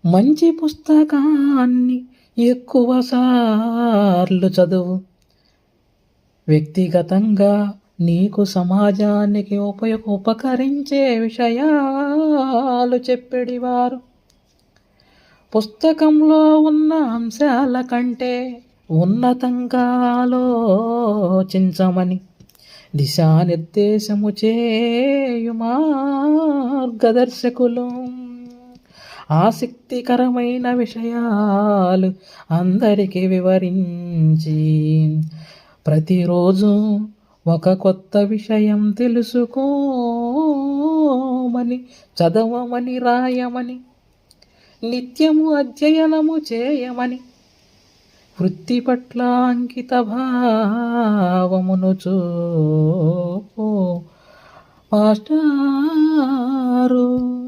మంచి పుస్తకాన్ని ఎక్కువ సార్లు చదువు. వ్యక్తిగతంగా నీకు సమాజానికి ఉపకరించే విషయాలు చెప్పేడివారు. పుస్తకంలో ఉన్న అంశాల కంటే ఉన్నతంగా ఆలోచించమని దిశానిర్దేశము చేయు మార్గదర్శకులు. ఆసక్తికరమైన విషయాలు అందరికీ వివరించి ప్రతిరోజు ఒక కొత్త విషయం తెలుసుకోమని, చదవమని, రాయమని, నిత్యము అధ్యయనము చేయమని, వృత్తి పట్ల అంకిత భావమును చూపు మాస్టారు.